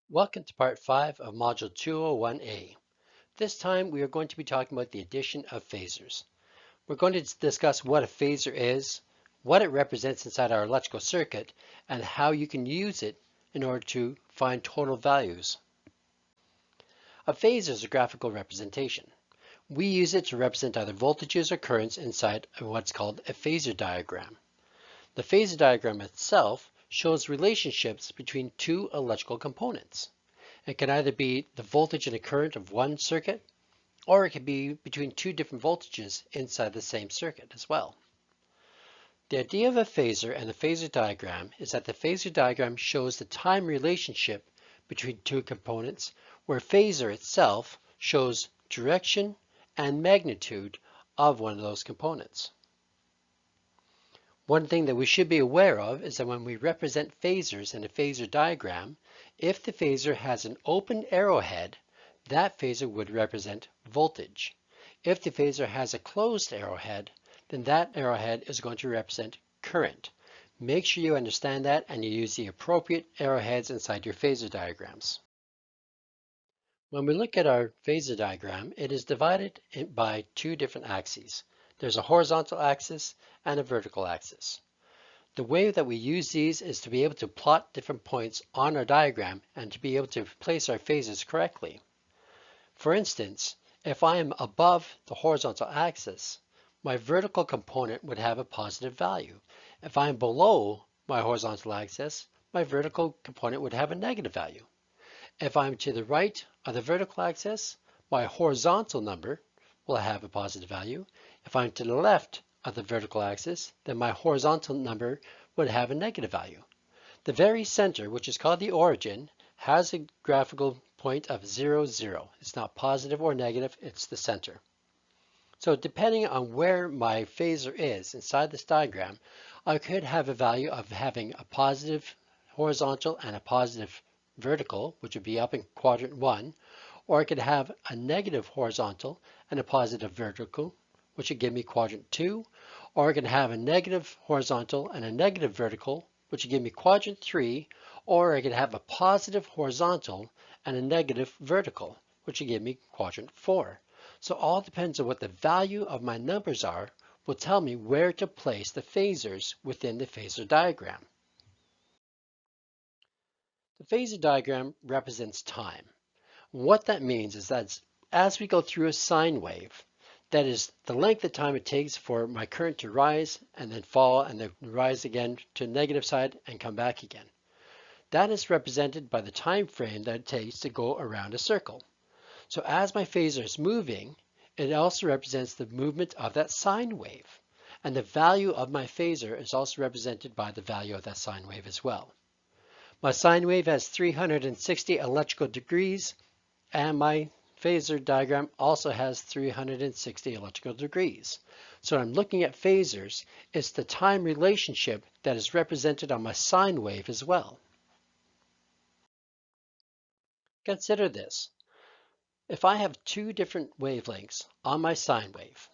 Welcome to part 5 of Module 201A. This time we are going to be talking about the addition of phasors. We're going to discuss what a phasor is, what it represents inside our electrical circuit, and how you can use it in order to find total values. A phasor is a graphical representation. We use it to represent either voltages or currents inside of what's called a phasor diagram. The phasor diagram itself shows relationships between two electrical components. It can either be the voltage and the current of one circuit, or it can be between two different voltages inside the same circuit as well. The idea of a phasor and the phasor diagram is that the phasor diagram shows the time relationship between two components, where phasor itself shows direction and magnitude of one of those components. One thing that we should be aware of is that when we represent phasors in a phasor diagram, if the phasor has an open arrowhead, that phasor would represent voltage. If the phasor has a closed arrowhead, then that arrowhead is going to represent current. Make sure you understand that and you use the appropriate arrowheads inside your phasor diagrams. When we look at our phasor diagram, it is divided by two different axes. There's a horizontal axis and a vertical axis. The way that we use these is to be able to plot different points on our diagram and to be able to place our phasors correctly. For instance, if I am above the horizontal axis, my vertical component would have a positive value. If I am below my horizontal axis, my vertical component would have a negative value. If I'm to the right of the vertical axis, my horizontal number will have a positive value. If I'm to the left of the vertical axis, then my horizontal number would have a negative value. The very center, which is called the origin, has a graphical point of 0, 0. It's not positive or negative, it's the center. So depending on where my phasor is inside this diagram, I could have a value of having a positive horizontal and a positive vertical, which would be up in quadrant 1, or I could have a negative horizontal and a positive vertical, which would give me quadrant 2, or I could have a negative horizontal and a negative vertical, which would give me quadrant 3, or I could have a positive horizontal and a negative vertical, which would give me quadrant 4. So all depends on what the value of my numbers are will tell me where to place the phasors within the phasor diagram. The phasor diagram represents time. What that means is that as we go through a sine wave, that is the length of time it takes for my current to rise and then fall and then rise again to the negative side and come back again. That is represented by the time frame that it takes to go around a circle. So as my phasor is moving, it also represents the movement of that sine wave. And the value of my phasor is also represented by the value of that sine wave as well. My sine wave has 360 electrical degrees, and my phasor diagram also has 360 electrical degrees. So when I'm looking at phasors, it's the time relationship that is represented on my sine wave as well. Consider this. If I have two different wavelengths on my sine wave,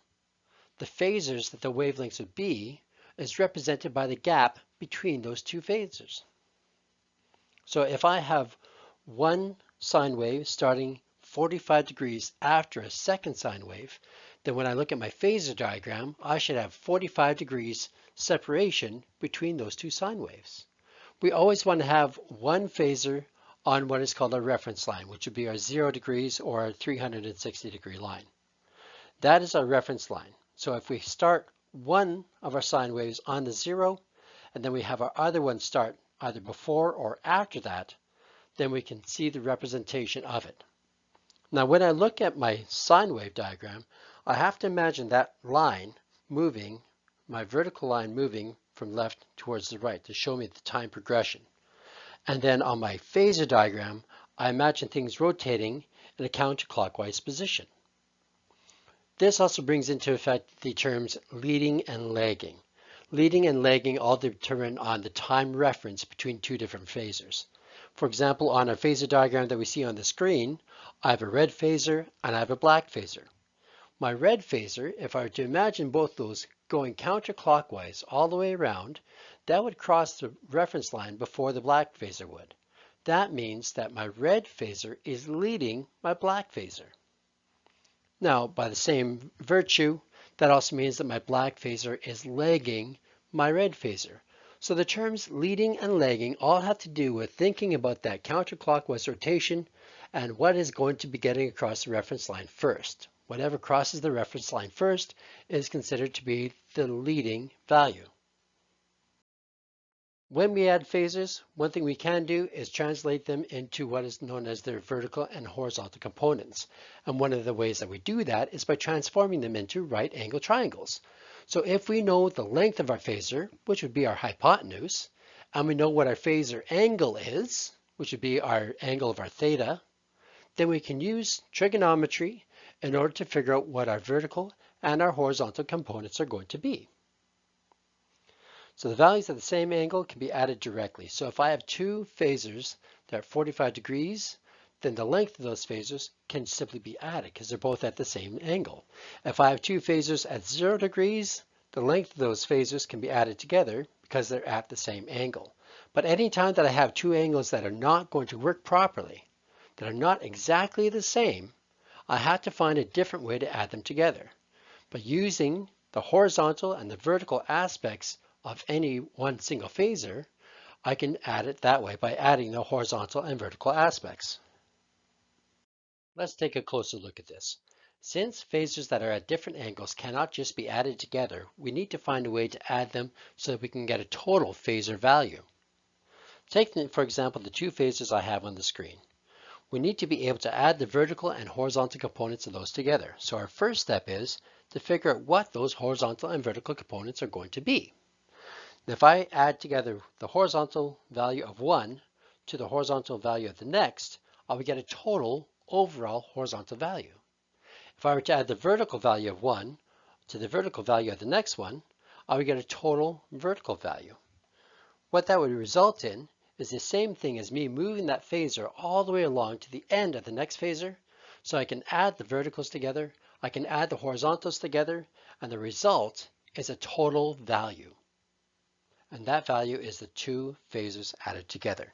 the phasors that the wavelengths would be is represented by the gap between those two phasors. So if I have one sine wave starting 45 degrees after a second sine wave, then when I look at my phasor diagram, I should have 45 degrees separation between those two sine waves. We always want to have one phasor on what is called a reference line, which would be our 0 degrees or our 360 degree line. That is our reference line. So if we start one of our sine waves on the 0, and then we have our other one start either before or after that, then we can see the representation of it. Now when I look at my sine wave diagram, I have to imagine that line moving, my vertical line moving from left towards the right to show me the time progression. And then on my phasor diagram, I imagine things rotating in a counterclockwise position. This also brings into effect the terms leading and lagging. Leading and lagging all determine on the time reference between two different phasors. For example, on our phasor diagram that we see on the screen, I have a red phasor and I have a black phasor. My red phasor, if I were to imagine both those going counterclockwise all the way around, that would cross the reference line before the black phasor would. that means that my red phasor is leading my black phasor. Now, by the same virtue, that also means that my black phasor is lagging my red phasor. So the terms leading and lagging all have to do with thinking about that counterclockwise rotation and what is going to be getting across the reference line first. Whatever crosses the reference line first is considered to be the leading value. When we add phasors, one thing we can do is translate them into what is known as their vertical and horizontal components. And one of the ways that we do that is by transforming them into right angle triangles. So if we know the length of our phasor, which would be our hypotenuse, and we know what our phasor angle is, which would be our angle of our theta, then we can use trigonometry in order to figure out what our vertical and our horizontal components are going to be. So the values of the same angle can be added directly. So if I have two phasors that are 45 degrees, then the length of those phasors can simply be added because they're both at the same angle. If I have two phasors at 0 degrees, the length of those phasors can be added together because they're at the same angle. But anytime that I have two angles that are not going to work properly, that are not exactly the same, I have to find a different way to add them together. By using the horizontal and the vertical aspects of any one single phasor, I can add it that way by adding the horizontal and vertical aspects. Let's take a closer look at this. Since phasors that are at different angles cannot just be added together, we need to find a way to add them so that we can get a total phasor value. Take, for example, the two phasors I have on the screen. We need to be able to add the vertical and horizontal components of those together. So our first step is to figure out what those horizontal and vertical components are going to be. If I add together the horizontal value of one to the horizontal value of the next, I would get a total overall horizontal value. If I were to add the vertical value of one to the vertical value of the next one, I would get a total vertical value. What that would result in is the same thing as me moving that phasor all the way along to the end of the next phasor. So I can add the verticals together, I can add the horizontals together, and the result is a total value. And that value is the two phasors added together.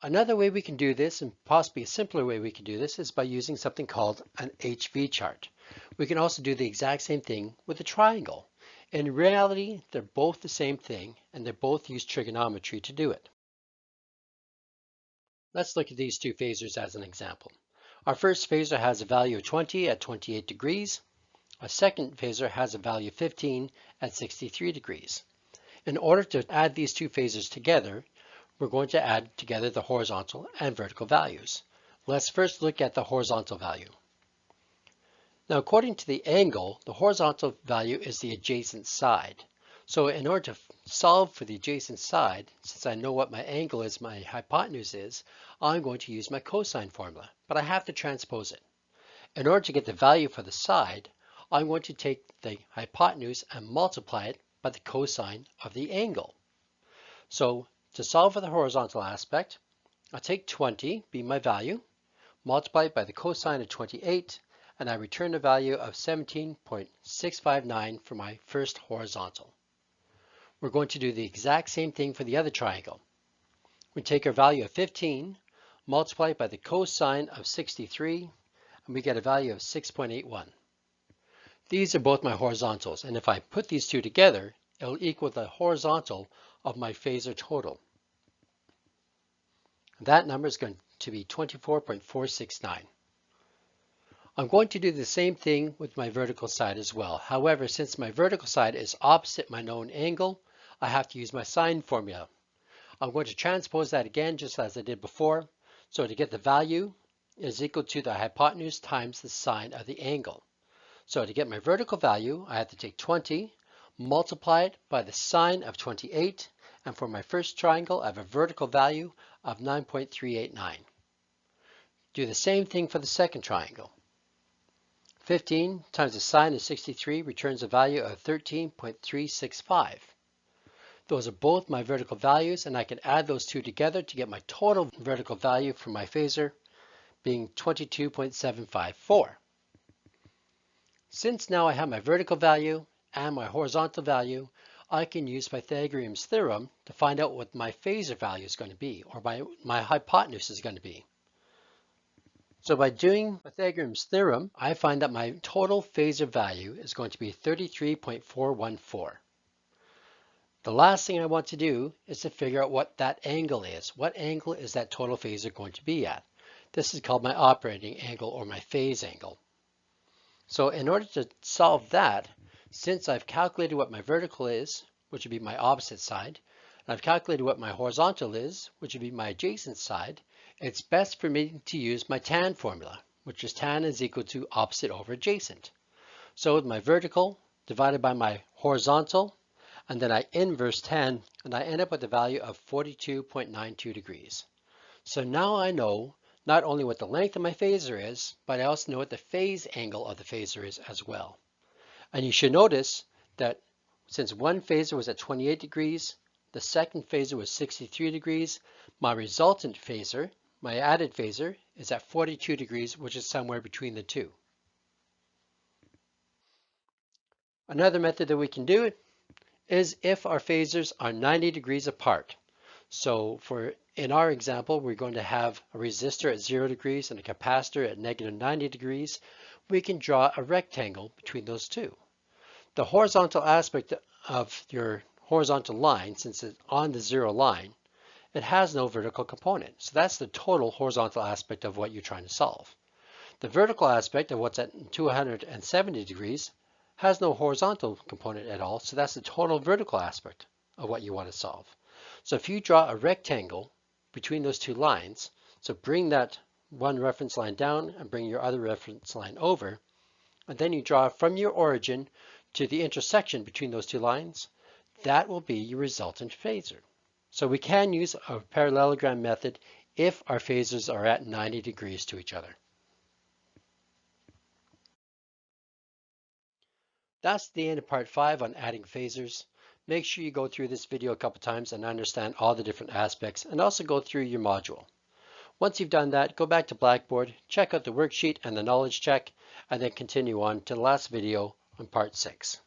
Another way we can do this, and possibly a simpler way we can do this, is by using something called an HV chart. We can also do the exact same thing with a triangle. In reality, they're both the same thing, and they both use trigonometry to do it. Let's look at these two phasors as an example. Our first phasor has a value of 20 at 28 degrees. Our second phasor has a value of 15 at 63 degrees. In order to add these two phasors together, we're going to add together the horizontal and vertical values. Let's first look at the horizontal value. Now, according to the angle, the horizontal value is the adjacent side. So in order to solve for the adjacent side, since I know what my angle is, my hypotenuse is, I'm going to use my cosine formula, but I have to transpose it. In order to get the value for the side, I'm going to take the hypotenuse and multiply it by the cosine of the angle. So to solve for the horizontal aspect, I'll take 20, be my value, multiply it by the cosine of 28, and I return a value of 17.659 for my first horizontal. We're going to do the exact same thing for the other triangle. We take our value of 15, multiply it by the cosine of 63, and we get a value of 6.81. These are both my horizontals, and if I put these two together, it'll equal the horizontal of my phasor total. That number is going to be 24.469. I'm going to do the same thing with my vertical side as well. However, since my vertical side is opposite my known angle, I have to use my sine formula. I'm going to transpose that again just as I did before. So to get the value is equal to the hypotenuse times the sine of the angle. So to get my vertical value, I have to take 20, multiply it by the sine of 28, and for my first triangle, I have a vertical value of 9.389. Do the same thing for the second triangle. 15 times the sine of 63 returns a value of 13.365. Those are both my vertical values, and I can add those two together to get my total vertical value for my phasor being 22.754. Since now I have my vertical value and my horizontal value, I can use Pythagorean's theorem to find out what my phasor value is going to be, or my hypotenuse is going to be. So by doing Pythagorean's theorem, I find that my total phasor value is going to be 33.414. The last thing I want to do is to figure out what that angle is. What angle is that total phasor going to be at? This is called my operating angle or my phase angle. So in order to solve that, since I've calculated what my vertical is, which would be my opposite side, and I've calculated what my horizontal is, which would be my adjacent side, it's best for me to use my tan formula, which is tan is equal to opposite over adjacent. So my vertical divided by my horizontal, and then I inverse tan, and I end up with a value of 42.92 degrees. So now I know not only what the length of my phasor is, but I also know what the phase angle of the phasor is as well. And you should notice that since one phasor was at 28 degrees, the second phasor was 63 degrees, my resultant phasor, my added phasor, is at 42 degrees, which is somewhere between the two. Another method that we can do is if our phasors are 90 degrees apart. So in our example, we're going to have a resistor at 0 degrees and a capacitor at negative 90 degrees. We can draw a rectangle between those two. The horizontal aspect of your horizontal line, since it's on the 0 line, it has no vertical component. So that's the total horizontal aspect of what you're trying to solve. The vertical aspect of what's at 270 degrees has no horizontal component at all. So that's the total vertical aspect of what you want to solve. So if you draw a rectangle between those two lines, so bring that one reference line down and bring your other reference line over, and then you draw from your origin to the intersection between those two lines, that will be your resultant phasor. So we can use a parallelogram method if our phasors are at 90 degrees to each other. That's the end of part 5 on adding phasors. Make sure you go through this video a couple times and understand all the different aspects, and also go through your module. Once you've done that, go back to Blackboard, check out the worksheet and the knowledge check, and then continue on to the last video on part 6.